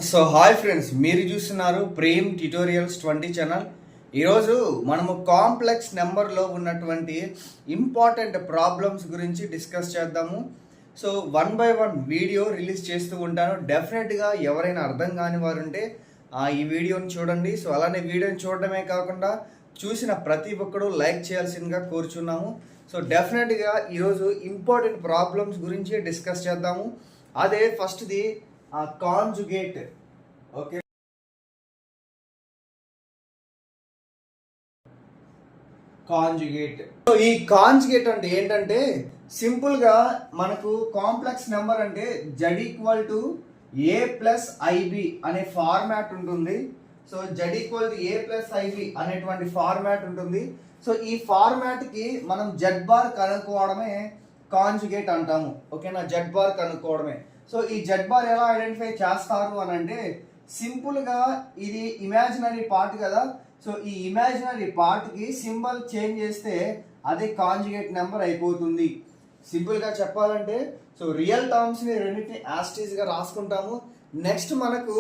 So hi friends, మీరు చూస్తున్నారు Prem tutorials 20 channel. ఈరోజు మనము కాంప్లెక్స్ నెంబర్లో ఉన్నటువంటి ఇంపార్టెంట్ ప్రాబ్లమ్స్ గురించి డిస్కస్ చేద్దాము. సో 1 by 1 వీడియో రిలీజ్ చేస్తూ ఉంటాను. డెఫినెట్గా ఎవరైనా అర్థం కాని వారు ఉంటే ఈ వీడియోని చూడండి. సో అలానే వీడియోని చూడడమే కాకుండా చూసిన ప్రతి ఒక్కరూ లైక్ చేయాల్సిందిగా కోరుచున్నాము. సో డెఫినెట్గా ఈరోజు ఇంపార్టెంట్ ప్రాబ్లమ్స్ గురించి డిస్కస్ చేద్దాము. అదే ఫస్ట్ది కాంజుగేట్. Okay, conjugate. సో ఈ కాంజుగేట్ అంటే ఏంటంటే సింపుల్గా మనకు కాంప్లెక్స్ నెంబర్ అంటే Z equal to A plus IB అనే ఫార్మాట్ ఉంటుంది. So Z equal to A plus IB అనేటువంటి ఫార్మాట్ ఉంటుంది. సో ఈ ఫార్మాట్కి మనం జడ్ బార్ కనుక్కోవడమే కాంజుగేట్ అంటాము. ఓకేనా, జడ్ బార్ కనుక్కోవడమే. సో ఈ జడ్ బార్ ఎలా ఐడెంటిఫై చేస్తారు అని అంటే సింపుల్గా ఇది ఇమాజినరీ పార్ట్ కదా. సో ఈ ఇమాజినరీ పార్ట్కి సింబల్ చేంజ్ చేస్తే అదే కాంజుగేట్ నెంబర్ అయిపోతుంది. సింపుల్గా చెప్పాలంటే సో రియల్ టర్మ్స్ని రెండింటిని యాస్టీస్గా రాసుకుంటాము. నెక్స్ట్ మనకు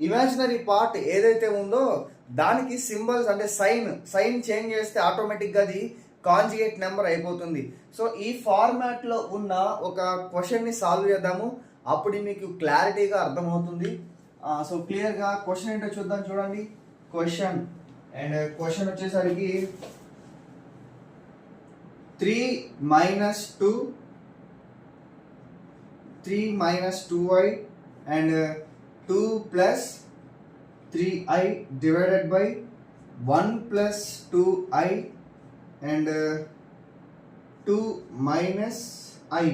ఇమాజినరీ పార్ట్ ఏదైతే ఉందో దానికి సింబల్స్ అంటే సైన్ చేంజ్ చేస్తే ఆటోమేటిక్గా అది కాంజుగేట్ నెంబర్ అయిపోతుంది. సో ఈ ఫార్మాట్లో ఉన్న ఒక క్వశ్చన్ని సాల్వ్ చేద్దాము, అప్పుడు మీకు క్లారిటీగా అర్థమవుతుంది. సో క్లియర్గా క్వశ్చన్ ఏంటో చూద్దాం. చూడండి క్వశ్చన్, అండ్ క్వశ్చన్ వచ్చేసరికి 3 minus 2y and 2 plus 3i divided by 1 plus 2i and 2 minus i.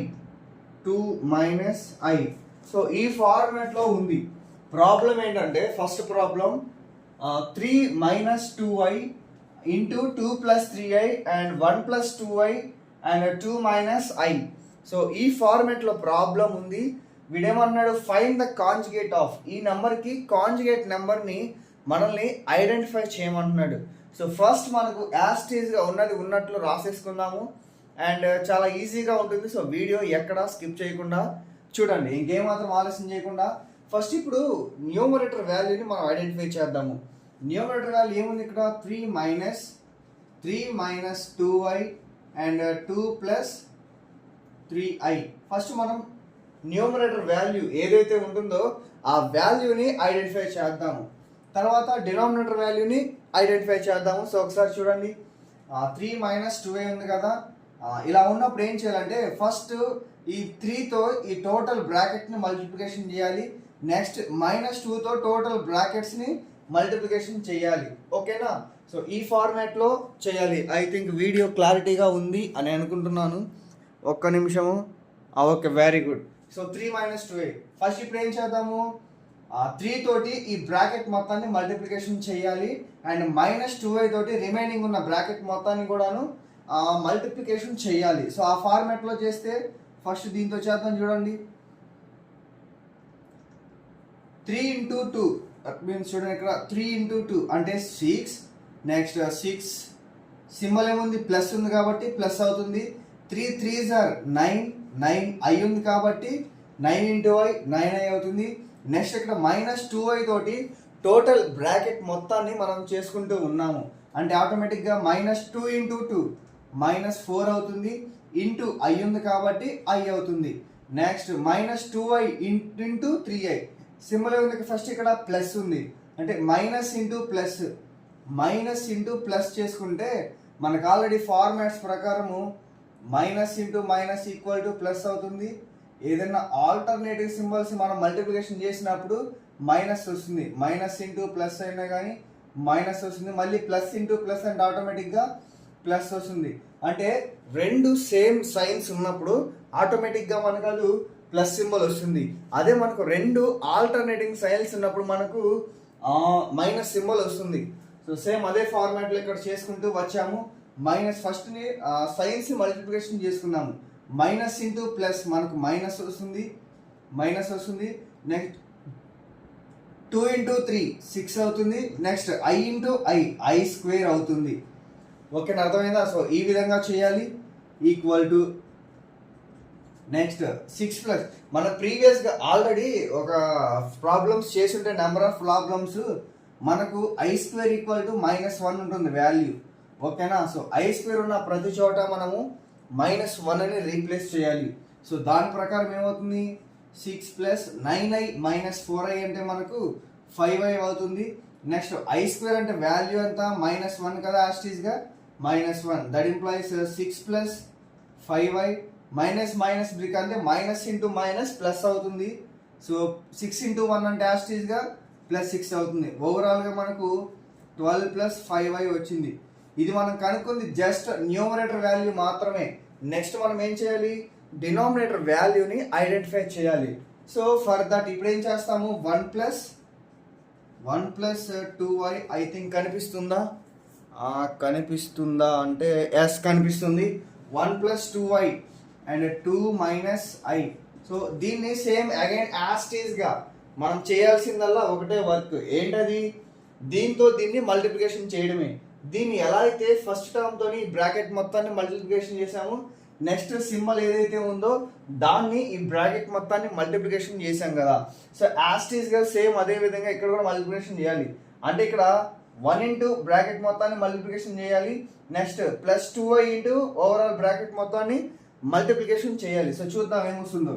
So ఈ ఫార్మాట్లో ఉంది. ప్రాబ్లం ఏంటంటే first problem 3 minus 2i into 2 plus 3i and 1 plus 2i and 2 minus i. So ఈ ఫార్మాట్లో problem ఉంది. వీడేమన్నాడు, find the conjugate of. ఈ నెంబర్కి conjugate నెంబర్ని మనల్ని ఐడెంటిఫై చేయమంటున్నాడు. సో ఫస్ట్ మనకు యాస్టీస్గా ఉన్నది ఉన్నట్లు రాసేసుకుందాము, అండ్ చాలా ఈజీగా ఉంటుంది. సో వీడియో ఎక్కడా స్కిప్ చేయకుండా చూడండి, ఇంకేమాత్రం ఆలస్యం చేయకుండా. ఫస్ట్ ఇప్పుడు న్యూమరేటర్ వాల్యూని మనం ఐడెంటిఫై చేద్దాము. న్యూమరేటర్ వాల్యూ ఏముంది ఇక్కడ, 3 minus 2y and 2 plus 3i. First మనం న్యూమరేటర్ వాల్యూ ఏదైతే ఉంటుందో ఆ వాల్యూని ఐడెంటిఫై చేద్దాము. తర్వాత డినామినేటర్ వాల్యూని ఐడెంటిఫై చేద్దాము. సో ఒకసారి చూడండి, 3 minus 2a ఉంది కదా. ఇలా ఉన్నప్పుడు ఏం చేయాలంటే ఫస్ట్ ఈ 3తో ఈ టోటల్ బ్రాకెట్ని మల్టిప్లికేషన్ చేయాలి. నెక్స్ట్ -2తో టోటల్ బ్రాకెట్స్ని మల్టిప్లికేషన్ చేయాలి. ఓకేనా, సో ఈ ఫార్మాట్లో చేయాలి. ఐ థింక్ వీడియో క్లారిటీగా ఉంది అని అనుకుంటున్నాను. ఒక్క నిమిషము. Okay, very good. So 3 minus 2a. First ఇప్పుడు ఏం చేద్దాము, 3 తోటి ఈ బ్రాకెట్ మొత్తాన్ని మల్టిప్లికేషన్ చేయాలి, అండ్ -2a తోటి రిమైనింగ్ ఉన్న బ్రాకెట్ మొత్తాన్ని కూడాను మల్టిప్లికేషన్ చేయాలి. సో ఆ ఫార్మాట్లో చేస్తే ఫస్ట్ దీంతో చేద్దాం. చూడండి, 3 into 2 మీన్స్ చూడండి ఇక్కడ 3 into 2 అంటే 6. నెక్స్ట్ 6 సింబల్ ఏముంది, ప్లస్ ఉంది కాబట్టి ప్లస్ అవుతుంది. 3 3s are 9 i ఉంది కాబట్టి 9 into i 9i అవుతుంది. నెక్స్ట్ ఇక్కడ -2i తోటి టోటల్ బ్రాకెట్ మొత్తాన్ని మనం చేసుకుంటూ ఉన్నాము, అంటే ఆటోమేటిక్గా -2 into 2 -4 అవుతుంది. ఇంటూ i ఉంది కాబట్టి i అవుతుంది. Next -2i into 3i symbol ఉంది. ఫస్ట్ ఇక్కడ ప్లస్ ఉంది అంటే మైనస్ ఇంటూ ప్లస్ చేసుకుంటే మనకు ఆల్రెడీ ఫార్మాట్స్ ప్రకారము minus into minus equal to plus అవుతుంది. ఏదైనా ఆల్టర్నేటివ్ సింబల్స్ మనం మల్టిప్లికేషన్ చేసినప్పుడు మైనస్ వస్తుంది. మైనస్ ఇంటూ ప్లస్ అయినా కానీ మైనస్ వస్తుంది. మళ్ళీ ప్లస్ ఇంటూ ప్లస్ అంటే ఆటోమేటిక్గా ప్లస్ వస్తుంది. అంటే రెండు సేమ్ సైన్స్ ఉన్నప్పుడు ఆటోమేటిక్గా మనకు అది ప్లస్ సింబల్ వస్తుంది. అదే మనకు రెండు ఆల్టర్నేటింగ్ సైన్స్ ఉన్నప్పుడు మనకు మైనస్ సింబల్ వస్తుంది. సో సేమ్ అదే ఫార్మాట్లో ఇక్కడ చేసుకుంటూ వచ్చాము. మైనస్ ఫస్ట్ని సైన్స్ మల్టిప్లికేషన్ చేసుకున్నాము. మైనస్ ఇంటూ ప్లస్ మనకు మైనస్ వస్తుంది. నెక్స్ట్ 2 into 3 6 అవుతుంది. Next i into i square అవుతుంది. ఓకేనా, అర్థమైందా? సో ఈ విధంగా చేయాలి. ఈక్వల్ టు నెక్స్ట్ 6 ప్లస్ మన ప్రీవియస్గా ఆల్రెడీ ఒక ప్రాబ్లమ్స్ చేస్తుంటే నెంబర్ ఆఫ్ ప్రాబ్లమ్స్ మనకు I² -1 ఉంటుంది వాల్యూ. ఓకేనా? సో I² ఉన్న ప్రతి చోట మనము -1 అని రీప్లేస్ చేయాలి. సో దాని ప్రకారం ఏమవుతుంది, 6 ప్లస్ 9i మైనస్ 4i అంటే మనకు 5i అవుతుంది. నెక్స్ట్ I² అంటే వాల్యూ అంతా -1 కదా, యాస్టీస్గా -1. That implies 6 plus 5i minus minus brick అంటే మైనస్ ఇంటూ మైనస్ ప్లస్ అవుతుంది. సో 6 ఇంటూ 1 అంటే యాస్టీస్గా +6 అవుతుంది. ఓవరాల్గా మనకు 12 ప్లస్ 5i వచ్చింది. ఇది మనం కనుక్కుంది జస్ట్ న్యూమరేటర్ వాల్యూ మాత్రమే. నెక్స్ట్ మనం ఏం చేయాలి, డినామినేటర్ వాల్యూని ఐడెంటిఫై చేయాలి. సో ఫర్ దట్ ఇప్పుడు ఏం చేస్తాము, 1 ప్లస్ 2i ఐ థింక్ కనిపిస్తుందా అంటే ఎస్ కనిపిస్తుంది. 1 plus 2i and 2 minus i. So దీన్ని సేమ్ అగైన్ యాస్టీస్గా మనం చేయాల్సిందల్లా ఒకటే వర్క్. ఏంటది, దీంతో దీన్ని మల్టిప్లికేషన్ చేయడమే. దీన్ని ఎలా అయితే ఫస్ట్ టర్మ్తోని బ్రాకెట్ మొత్తాన్ని మల్టిప్లికేషన్ చేసాము, నెక్స్ట్ సింబల్ ఏదైతే ఉందో దాన్ని ఈ బ్రాకెట్ మొత్తాన్ని మల్టిప్లికేషన్ చేసాం కదా. సో యాస్టీస్గా సేమ్ అదే విధంగా ఇక్కడ కూడా మల్టిప్లికేషన్ చేయాలి. అంటే ఇక్కడ 1 ఇంటూ బ్రాకెట్ మొత్తాన్ని మల్టిప్లికేషన్ చేయాలి, next plus 2i into overall bracket మొత్తాన్ని మల్టిప్లికేషన్ చేయాలి. సో చూద్దాం ఏమొస్తుందో.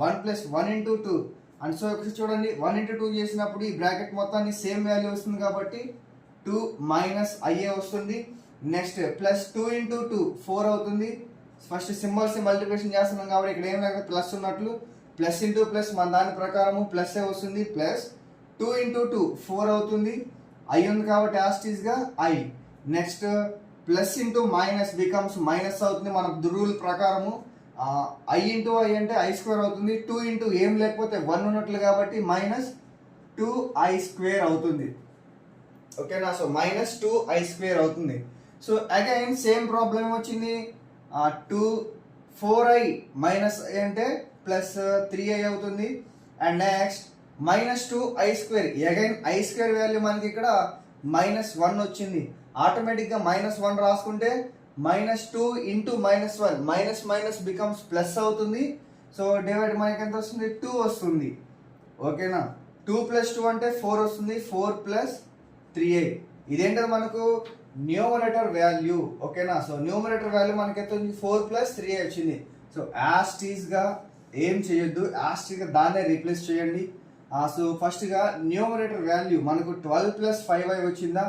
1 ప్లస్ 1 ఇంటూ 2 అండ్ సో చూడండి 1 ఇంటూ 2 చేసినప్పుడు ఈ బ్రాకెట్ మొత్తాన్ని సేమ్ వాల్యూ వస్తుంది కాబట్టి 2 మైనస్ ia వస్తుంది. నెక్స్ట్ ప్లస్ 2 ఇంటూ 2 4 అవుతుంది. ఫస్ట్ సింబల్స్ మల్టిప్లికేషన్ చేస్తున్నాం కాబట్టి ఇక్కడ ఏం లేక ప్లస్ ఉన్నట్లు, ప్లస్ ఇంటూ ప్లస్ మన దాని ప్రకారము ప్లస్ ఏ వస్తుంది. ప్లస్ 2 ఇంటూ 2 4 అవుతుంది. i ఉంది కాబట్టి యాస్టీస్గా i. Next plus into minus becomes minus అవుతుంది మన రూల్ ప్రకారము. i ఇంటూ i అంటే I² అవుతుంది. 2 ఇంటూ ఏం లేకపోతే 1 ఉన్నట్లు కాబట్టి -2i² అవుతుంది. ఓకేనా? సో -2i² అవుతుంది. సో అగైన్ సేమ్ ప్రాబ్లం ఏమొచ్చింది, 4i మైనస్ i అంటే ప్లస్ 3i అవుతుంది. And next -2i², again I² value మనకి ఇక్కడ -1 వచ్చింది. ఆటోమేటిక్గా -1 రాసుకుంటే -2 into -1 minus minus becomes plus అవుతుంది. సో డివైడ్ మనకి ఎంత వస్తుంది, 2 వస్తుంది. ఓకేనా? 2 ప్లస్ 2 అంటే 4 వస్తుంది. 4 ప్లస్ 3i ఇదేంటది మనకు న్యూమరేటర్ వాల్యూ. ఓకేనా? సో న్యూమరేటర్ వాల్యూ మనకి ఎంత ఉంది, 4 ప్లస్ 3i వచ్చింది. సో యాస్టీస్గా ఏం చేయొద్దు, యాస్టీస్గా దాన్నే రీప్లేస్ చేయండి. సో ఫస్ట్గా న్యూమరేటర్ వాల్యూ మనకు 12 ప్లస్ 5i వచ్చిందా,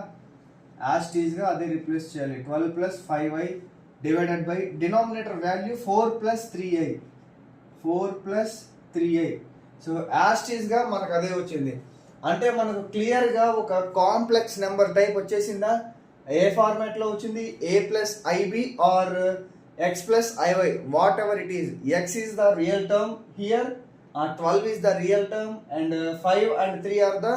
యాస్టీస్గా అదే రీప్లేస్ చేయాలి. 12 plus 5i divided by denominator value 4 plus 3i. 4 plus 3i. So యాస్టీస్గా మనకు అదే వచ్చింది. అంటే మనకు క్లియర్గా ఒక కాంప్లెక్స్ నెంబర్ టైప్ వచ్చేసిందా, ఏ ఫార్మాట్లో వచ్చింది, a plus ib or x plus iy whatever it is. x is the real term here, 12 is the real term and 5 and 3 are the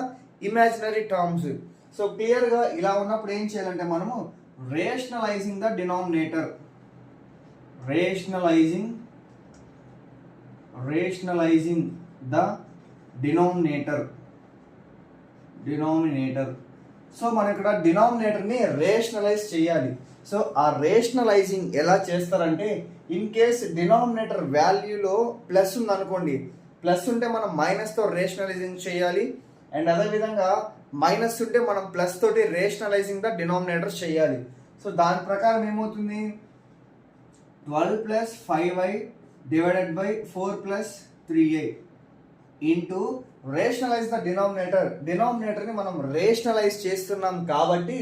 imaginary terms. So క్లియర్గా ఇలా ఉన్నప్పుడు ఏం చేయాలంటే మనము rationalising the denominator, rationalising the denominator. So మనం ఇక్కడ డినామినేటర్ని rationalise చేయాలి. సో ఆ రేషనలైజింగ్ ఎలా చేస్తారంటే, ఇన్ కేస్ డినామినేటర్ వాల్యూలో ప్లస్ ఉందనుకోండి, ప్లస్ ఉంటే మనం మైనస్తో రేషనలైజింగ్ చేయాలి. అండ్ అదేవిధంగా మైనస్ ఉంటే మనం ప్లస్ తోటి రేషనలైజింగ్ ద డినామినేటర్ చేయాలి. సో దాని ప్రకారం ఏమవుతుంది, 12 plus 5i divided by 4 plus 3i into rationalise the డినామినేటర్ని మనం రేషనలైజ్ చేస్తున్నాం కాబట్టి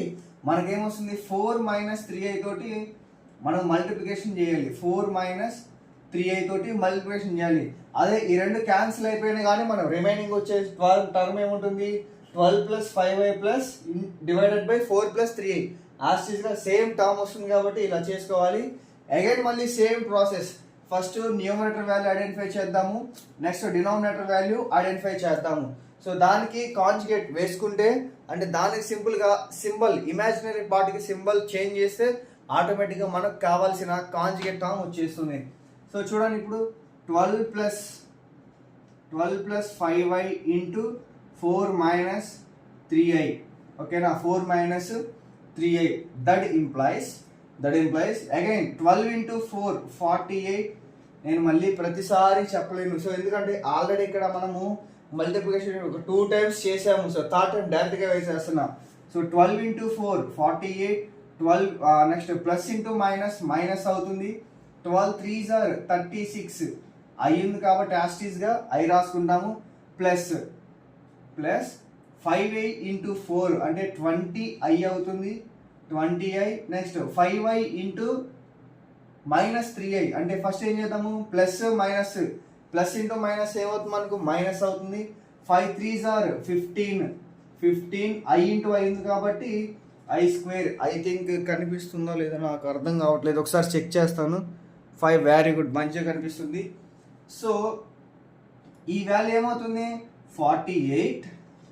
మనకేమొస్తుంది, 4 మైనస్ 3i తోటి మనం మల్టిప్లికేషన్ చేయాలి. 4 మైనస్ 3i తోటి మల్టిప్లికేషన్ చేయాలి. అదే ఈ రెండు క్యాన్సిల్ అయిపోయినా కానీ మనం రిమైనింగ్ వచ్చే 12 టర్మ్ ఏముంటుంది, 12 plus 5i plus divided by 4 plus 3i యాస్టీస్గా సేమ్ టర్మ్ వస్తుంది కాబట్టి ఇలా చేసుకోవాలి. అగైన్ మళ్ళీ same process, first numerator value identify చేద్దాము, నెక్స్ట్ డినామినేటర్ వాల్యూ ఐడెంటిఫై చేద్దాము. సో దానికి కాంజుగేట్ వేసుకుంటే అంటే దానికి సింపుల్గా సింబల్ ఇమాజినరీ పార్ట్కి సింబల్ చేంజ్ చేస్తే ఆటోమేటిక్గా మనకు కావాల్సిన కాంజుగేట్ టర్మ్ వచ్చేస్తుంది. సో చూడండి ఇప్పుడు 12 plus 5i into 4 minus 3i. ఓకేనా? 4 minus 3i that implies again 12 into 4 48 నేను మళ్ళీ ప్రతిసారి చెప్పలేను. సో ఎందుకంటే ఆల్రెడీ ఇక్కడ మనము మల్టిప్లికేషన్ ఒక 2 times చేసాము. సో థర్డ్ టైం డైరెక్ట్గా వేసేస్తున్నా. So 12 into 4 48, 12 next plus into minus అవుతుంది. 12 3s are 36 అయ్యింది కాబట్టి యాస్టీస్గా ఐ రాసుకుంటాము. ప్లస్ 5i into 4 అంటే 20i అవుతుంది. 20i next 5i into -3i అంటే ఫస్ట్ ఏం చేద్దాము, ప్లస్ ఇంటూ మైనస్ ఏమవుతుంది మనకు మైనస్ అవుతుంది. 5 3s are 15 i ఇంటూ అయింది కాబట్టి ఐ స్క్వేర్. ఐ థింక్ కనిపిస్తుందో లేదో నాకు అర్థం కావట్లేదు, ఒకసారి చెక్ చేస్తాను. 5 వెరీ గుడ్, మంచిగా కనిపిస్తుంది. సో ఈ వాల్యూ ఏమవుతుంది 48.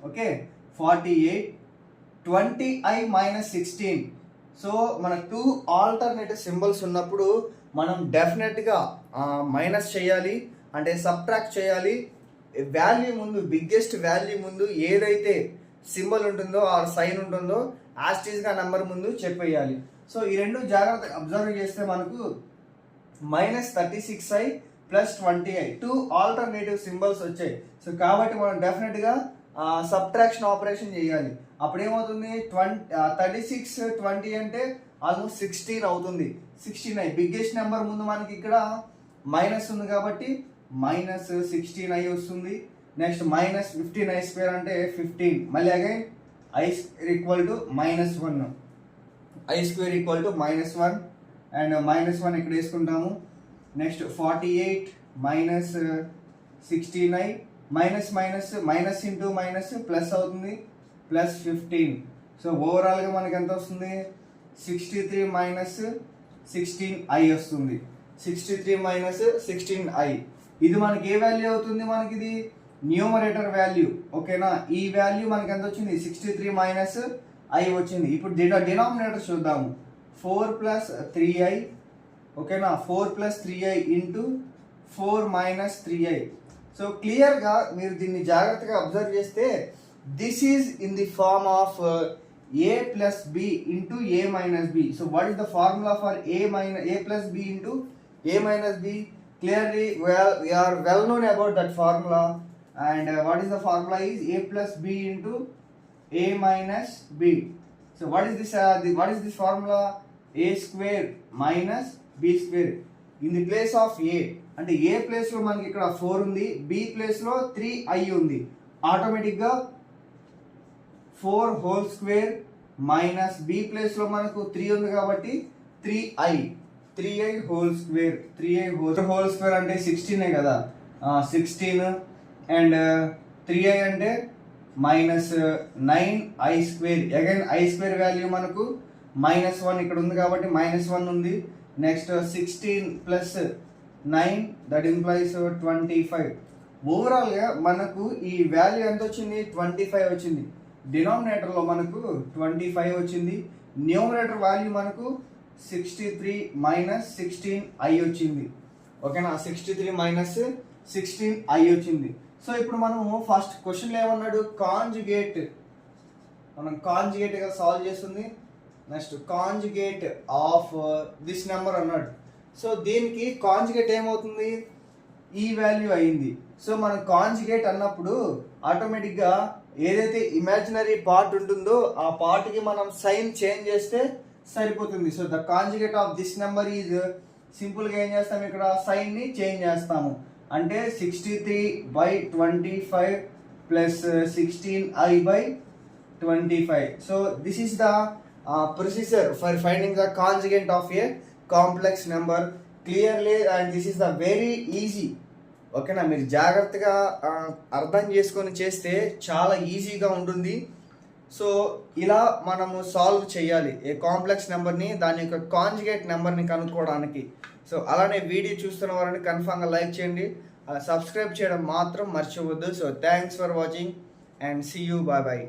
Okay 48 20i - 16. సో మన 2 ఆల్టర్నేటివ్ సింబల్స్ ఉన్నప్పుడు మనం డెఫినెట్గా మైనస్ చేయాలి, అంటే సబ్ట్రాక్ట్ చేయాలి. వాల్యూ ముందు, బిగ్గెస్ట్ వాల్యూ ముందు ఏదైతే సింబల్ ఉంటుందో ఆ సైన్ ఉంటుందో యాస్టీస్గా నెంబర్ ముందు చెప్పేయాలి. సో ఈ రెండు జాగ్రత్తగా అబ్జర్వ్ చేస్తే మనకు -36i + 20i 2 ఆల్టర్నేటివ్ సింబల్స్ వచ్చాయి. సో కాబట్టి మనం డెఫినెట్గా సబ్ట్రాక్షన్ ఆపరేషన్ చేయాలి. అప్పుడు ఏమవుతుంది 36 20 అంటే ఆల్మోస్ట్ 16 అవుతుంది. 16i బిగ్గెస్ట్ నెంబర్ ముందు మనకి ఇక్కడ మైనస్ ఉంది కాబట్టి -16i వస్తుంది. నెక్స్ట్ -15i² అంటే 15. మళ్ళీ అగైన్ i² -1, i² -1 అండ్ -1 ఇక్కడ వేసుకుంటాము. Next 48 -16i minus into minus plus అవుతుంది, +15. సో ఓవరాల్గా మనకి ఎంత వస్తుంది 63 - 16i వస్తుంది. 63 - 16i ఇది మనకి ఏ వాల్యూ అవుతుంది, మనకి ఇది న్యూమరేటర్ వాల్యూ. ఓకేనా, ఈ వాల్యూ మనకి ఎంత వచ్చింది 63 - i వచ్చింది. ఇప్పుడు డినామినేటర్ చూద్దాము. 4 + 3i. ఓకేనా, 4 + 3i ఇంటూ 4 - 3i. సో క్లియర్గా మీరు దీన్ని జాగ్రత్తగా అబ్జర్వ్ చేస్తే this is in the form of a + b into a - b. So what is the formula for a + b into a - b? Clearly we are well known about that formula, and what is the formula is a + b into a - b. So what is this formula? a² - b². in the place of a అంటే ఏ place లో మనకి ఇక్కడ 4 ఉంది, B place లో 3i ఉంది. ఆటోమేటిక్గా 4² minus B place లో మనకు 3 ఉంది కాబట్టి 3i whole square. 3i whole square అంటే 16 కదా, 16 అండ్ 3i అంటే -9i². అగైన్ i² వాల్యూ మనకు -1 ఇక్కడ ఉంది కాబట్టి -1 ఉంది. Next 16 + 9 that implies 25. ఓవరాల్గా మనకు ఈ వాల్యూ ఎంత వచ్చింది 25 వచ్చింది. డినామినేటర్లో మనకు 25 వచ్చింది. న్యూమరేటర్ వాల్యూ మనకు 63 - 16i వచ్చింది. ఓకేనా, 63 - 16i వచ్చింది. సో ఇప్పుడు మనము ఫస్ట్ క్వశ్చన్లో ఏమన్నాడు, మనం కాంజుగేట్గా సాల్వ్ చేస్తుంది. Next conjugate of this number అన్నాడు. సో దీనికి కాంజుగేట్ ఏమవుతుంది, ఈ వాల్యూ అయింది. సో మనం కాంజుగేట్ అన్నప్పుడు ఆటోమేటిక్గా ఏదైతే ఇమాజినరీ పార్ట్ ఉంటుందో ఆ పార్ట్కి మనం సైన్ చేంజ్ చేస్తే సరిపోతుంది. So the conjugate of this number is సింపుల్గా ఏం చేస్తాం, ఇక్కడ సైన్ని చేంజ్ చేస్తాము. అంటే 63/25 + 16i/25. So this is the procedure for finding the conjugate of a complex number clearly, and this is the very easy. ఓకేనా, మీరు జాగ్రత్తగా అర్థం చేసుకొని చేస్తే చాలా ఈజీగా ఉంటుంది. సో ఇలా మనము సాల్వ్ చేయాలి ఏ కాంప్లెక్స్ నెంబర్ని, దాని యొక్క కాంజుగేట్ నెంబర్ని కనుక్కోవడానికి. సో అలానే వీడియో చూస్తున్న వారిని కన్ఫామ్గా లైక్ చేయండి, సబ్స్క్రైబ్ చేయడం మాత్రం మర్చిపోవద్దు. So thanks for watching and see you, bye bye.